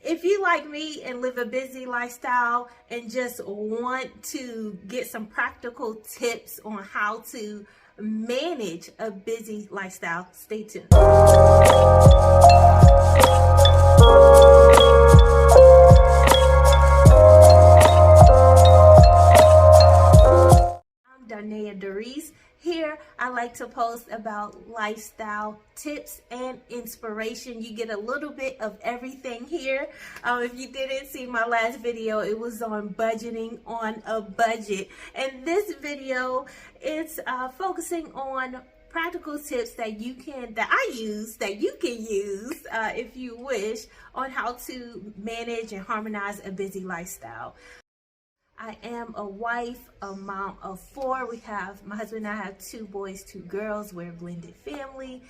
If you like me and live a busy lifestyle and just want to get some practical tips on how to manage a busy lifestyle, stay tuned. I'm Darnaya Darice. Here, I like to post about lifestyle tips and inspiration. You get a little bit of everything here. If you didn't see my last video, it was on budgeting on a budget. And this video is focusing on practical tips that I use, that you can use if you wish, on how to manage and harmonize a busy lifestyle. I am a wife, a mom of 4. My husband and I have 2 boys, 2 girls. We're a blended family.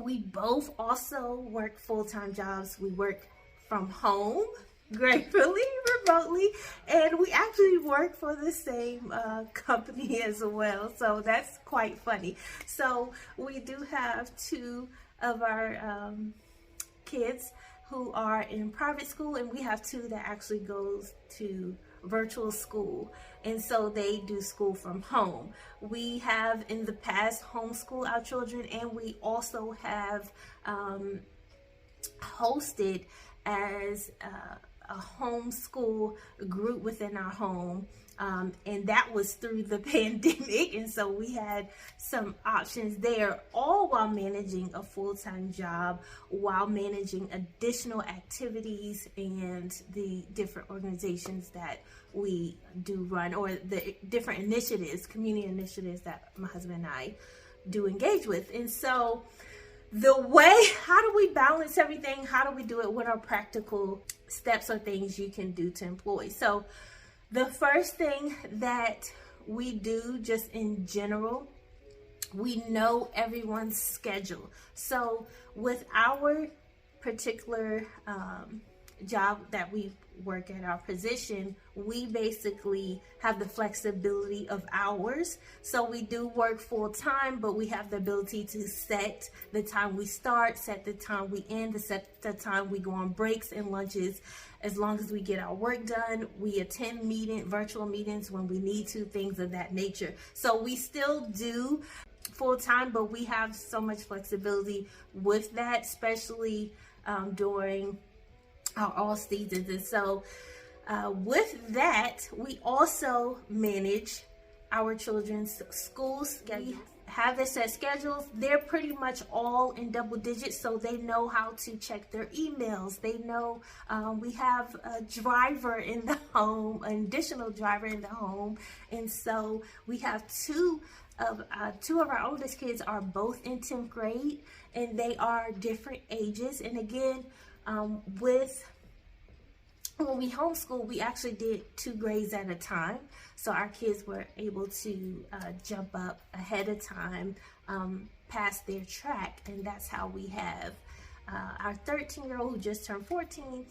We both also work full-time jobs. We work from home, gratefully, remotely, and we actually work for the same company as well, so that's quite funny. So we do have 2 of our kids who are in private school, and we have 2 that actually goes to virtual school, and so they do school from home. We have in the past homeschooled our children, and we also have hosted as a homeschool group within our home, and that was through the pandemic, and so we had some options there, all while managing a full-time job, while managing additional activities and the different organizations that we do run, or the different initiatives, community initiatives that my husband and I do engage with. And so how do we balance everything? How do we do it? What are practical steps or things you can do to employ? So the first thing that we do, just in general, we know everyone's schedule. So with our particular job that we work at, our position, we basically have the flexibility of hours. So we do work full time, but we have the ability to set the time we start, set the time we end, set the time we go on breaks and lunches. As long as we get our work done, we attend virtual meetings when we need to, things of that nature. So we still do full time, but we have so much flexibility with that, especially during our all seasons. And so with that, we also manage our children's school schedule. Have their set schedules. They're pretty much all in double digits, so they know how to check their emails. They know we have a driver in the home, an additional driver in the home, and so we have 2 of our oldest kids are both in 10th grade, and they are different ages. And again, when we homeschool, we actually did 2 grades at a time, so our kids were able to jump up ahead of time past their track, and that's how we have our 13-year-old who just turned 14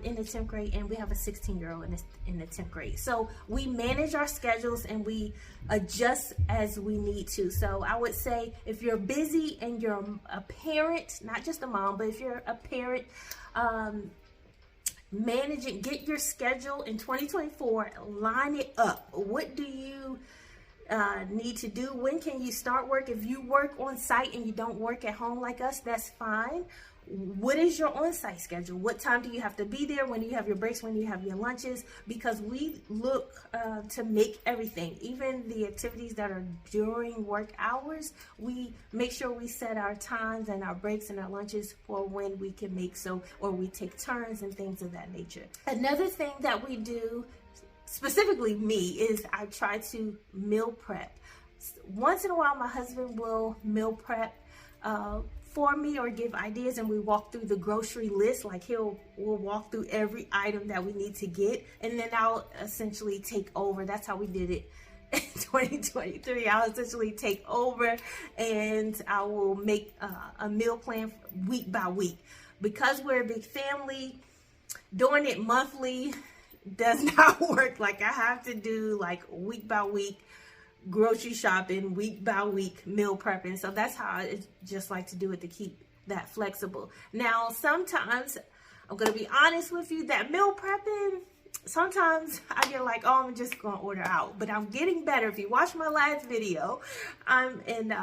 in the 10th grade, and we have a 16-year-old in the 10th grade. So we manage our schedules and we adjust as we need to. So I would say, if you're busy and you're a parent, not just a mom, but if you're a parent, manage it, get your schedule in 2024, line it up. What do you need to do? When can you start work? If you work on site and you don't work at home like us, that's fine. What is your on-site schedule? What time do you have to be there? When do you have your breaks? When do you have your lunches? Because we look to make everything, even the activities that are during work hours, we make sure we set our times and our breaks and our lunches for when we can make or we take turns and things of that nature. Another thing that we do, specifically me, is I try to meal prep. Once in a while, my husband will meal prep for me or give ideas, and we walk through the grocery list. Like we'll walk through every item that we need to get, and then I'll essentially take over. That's how we did it in 2023. I'll essentially take over, and I will make a meal plan week by week. Because we're a big family, Doing it monthly does not work. Like, I have to do like week by week grocery shopping, week by week meal prepping. So that's how I just like to do it, to keep that flexible. Now, sometimes, I'm going to be honest with you, that meal prepping, sometimes I get like, oh, I'm just going to order out. But I'm getting better. If you watch my last video, I'm in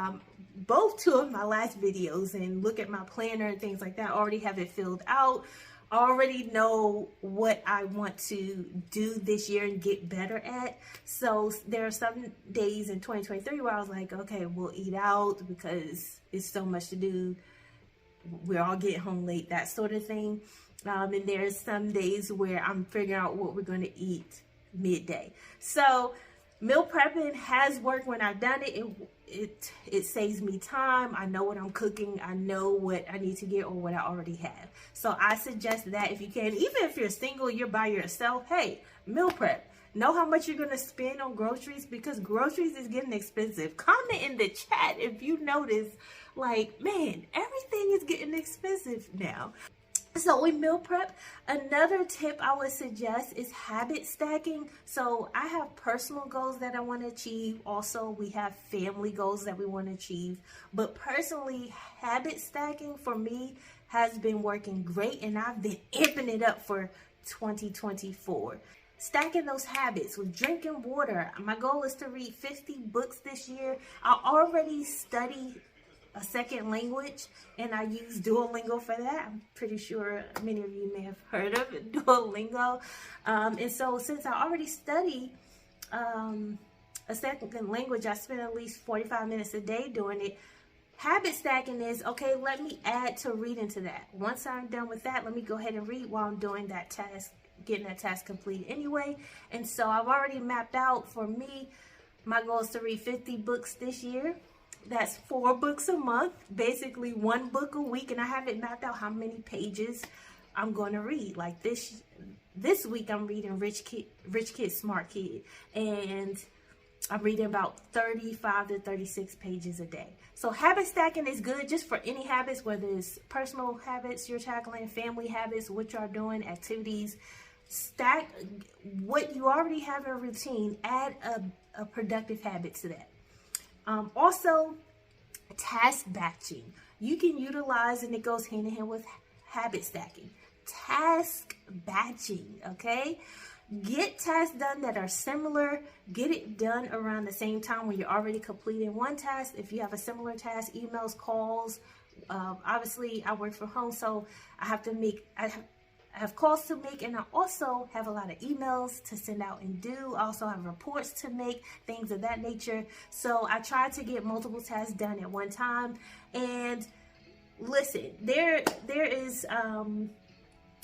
both two of my last videos, and look at my planner and things like that, I already have it filled out. I already know what I want to do this year and get better at. So there are some days in 2023 where I was like, okay, we'll eat out because it's so much to do. We're all getting home late, that sort of thing. And there's some days where I'm figuring out what we're going to eat midday. So meal prepping has worked when I've done it. It saves me time. I know what I'm cooking. I know what I need to get or what I already have. So I suggest that if you can, even if you're single, you're by yourself, hey, meal prep. Know how much you're going to spend on groceries, because groceries is getting expensive. Comment in the chat if you notice, like, man, everything is getting expensive now. So we meal prep. Another tip I would suggest is habit stacking. So I have personal goals that I want to achieve. Also, we have family goals that we want to achieve. But personally, habit stacking for me has been working great, and I've been amping it up for 2024. Stacking those habits with drinking water. My goal is to read 50 books this year. I already study a second language, and I use Duolingo for that. I'm pretty sure many of you may have heard of it, Duolingo. And so since I already study a second language, I spend at least 45 minutes a day doing it. Habit stacking is, okay, let me add to reading to that. Once I'm done with that, let me go ahead and read while I'm doing that task, getting that task completed anyway. And so I've already mapped out, for me, my goal is to read 50 books this year. That's 4 books a month, basically 1 book a week, and I haven't mapped out how many pages I'm going to read. Like this week, I'm reading Rich Kid, Smart Kid, and I'm reading about 35 to 36 pages a day. So habit stacking is good just for any habits, whether it's personal habits you're tackling, family habits, what you're doing, activities. Stack what you already have in a routine, add a productive habit to that. Also, task batching. You can utilize, and it goes hand in hand with habit stacking, task batching, okay? Get tasks done that are similar. Get it done around the same time when you're already completing one task. If you have a similar task, emails, calls. Obviously, I work from home, so I have calls to make, and I also have a lot of emails to send out and do. I also have reports to make, things of that nature. So I try to get multiple tasks done at one time. And listen, there is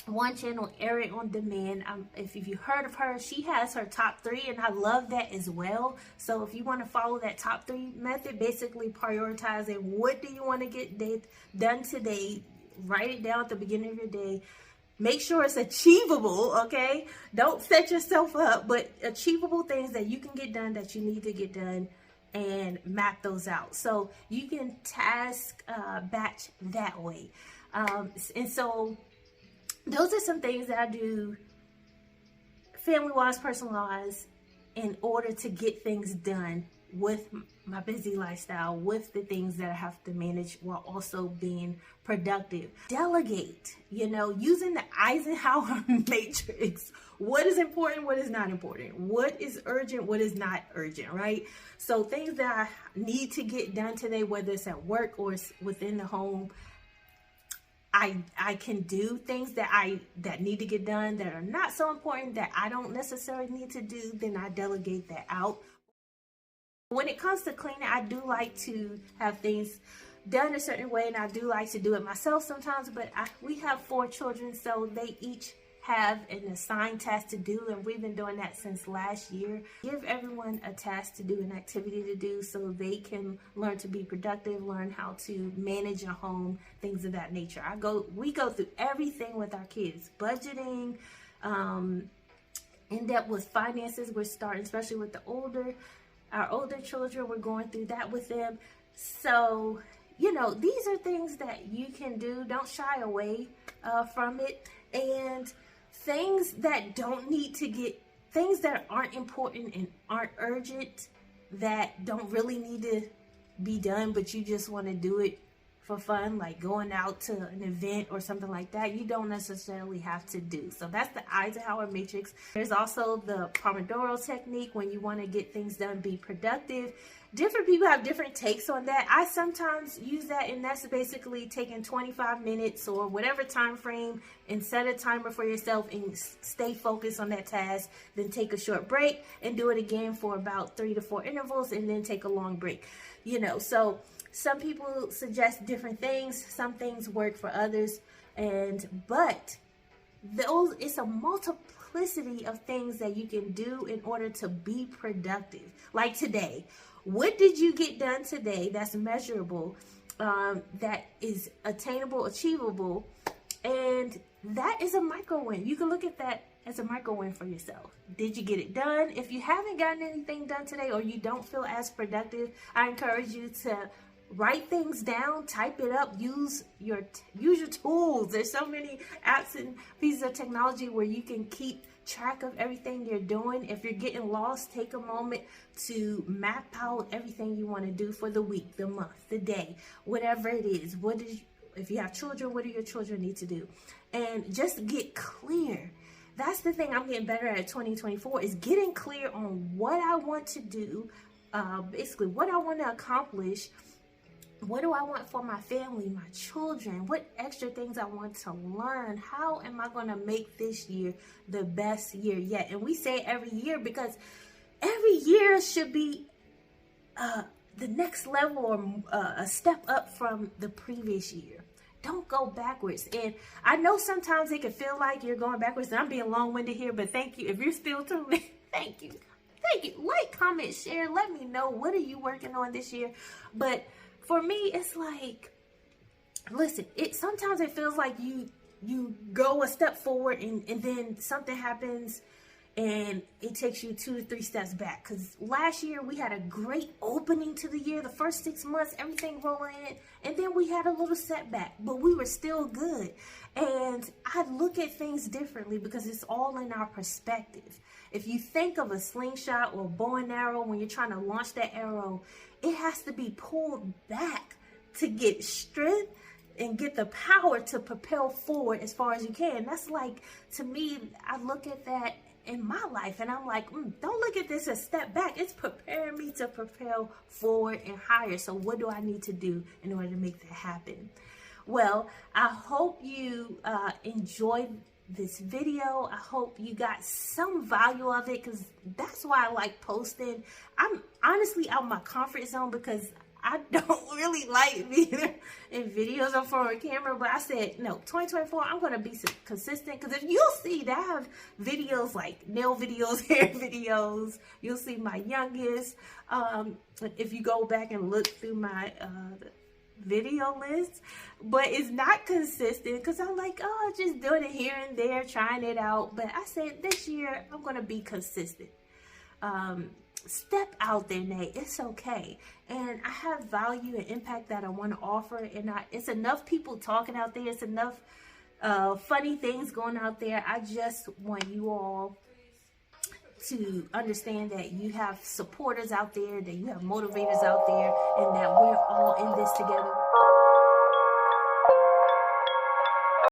one channel, Erin on Demand. If you heard of her, she has her top 3, and I love that as well. So if you want to follow that top 3 method, basically prioritizing what do you want to get done today, write it down at the beginning of your day. Make sure it's achievable, okay? Don't set yourself up, but achievable things that you can get done, that you need to get done, and map those out. So you can task batch that way. And so those are some things that I do family-wise, personal-wise, in order to get things done with my busy lifestyle, with the things that I have to manage while also being productive. Delegate, using the Eisenhower matrix. What is important, what is not important? What is urgent, what is not urgent, right? So things that I need to get done today, whether it's at work or it's within the home, I can do things that need to get done that are not so important, that I don't necessarily need to do, then I delegate that out. When it comes to cleaning, I do like to have things done a certain way, and I do like to do it myself sometimes, but we have 4 children, so they each have an assigned task to do, and we've been doing that since last year. Give everyone a task to do, an activity to do, so they can learn to be productive, learn how to manage a home, things of that nature. We go through everything with our kids, budgeting, in depth with finances. We're starting, especially with our older children, we're going through that with them. So, these are things that you can do. Don't shy away from it. And things that don't need to get, things that aren't important and aren't urgent, that don't really need to be done, but you just want to do it for fun, like going out to an event or something like that, you don't necessarily have to do. So that's the Eisenhower matrix. There's also the Pomodoro technique, when you want to get things done, be productive. Different people have different takes on that. I sometimes use that, and that's basically taking 25 minutes or whatever time frame and set a timer for yourself and stay focused on that task. Then take a short break and do it again for about 3 to 4 intervals, and then take a long break. You know, so some people suggest different things. Some things work for others, but it's a multiplicity of things that you can do in order to be productive. Like today, what did you get done today that's measurable, that is attainable, achievable, and that is a micro win. You can look at that as a micro win for yourself. Did you get it done? If you haven't gotten anything done today, or you don't feel as productive, I encourage you to write things down, type it up, use your tools. There's so many apps and pieces of technology where you can keep track of everything you're doing. If you're getting lost, take a moment to map out everything you want to do for the week, the month, the day, whatever it is. If you have children, what do your children need to do? And just get clear. That's the thing I'm getting better at 2024, is getting clear on what I want to do, basically what I want to accomplish. What do I want for my family, my children? What extra things I want to learn? How am I going to make this year the best year yet? And we say every year because every year should be the next level, or a step up from the previous year. Don't go backwards. And I know sometimes it can feel like you're going backwards, and I'm being long-winded here, but thank you. If you're still tuning, thank you. Thank you. Like, comment, share. Let me know, what are you working on this year? But for me, it's like, listen, sometimes it feels like you go a step forward and then something happens and it takes you 2 to 3 steps back. Because last year we had a great opening to the year, the first 6 months, everything rolling in, and then we had a little setback, but we were still good. And I look at things differently because it's all in our perspective. If you think of a slingshot or a bow and arrow, when you're trying to launch that arrow, it has to be pulled back to get strength and get the power to propel forward as far as you can. That's like, to me, I look at that in my life and I'm like, don't look at this as step back. It's preparing me to propel forward and higher. So what do I need to do in order to make that happen? Well, I hope you enjoyed this video. I hope you got some value of it, because that's why I like posting. I'm honestly out of my comfort zone because I don't really like being in videos or for a camera, but I said, no, 2024, I'm going to be consistent, because if you'll see that I have videos like nail videos, hair videos, you'll see my youngest. If you go back and look through my video list, but it's not consistent because I'm like, oh, just doing it here and there, trying it out. But I said this year I'm going to be consistent. Step out there, Nate. It's okay. And I have value and impact that I want to offer, and it's enough people talking out there. It's enough funny things going out there. I just want you all to understand that you have supporters out there, that you have motivators out there, and that we're all in this together.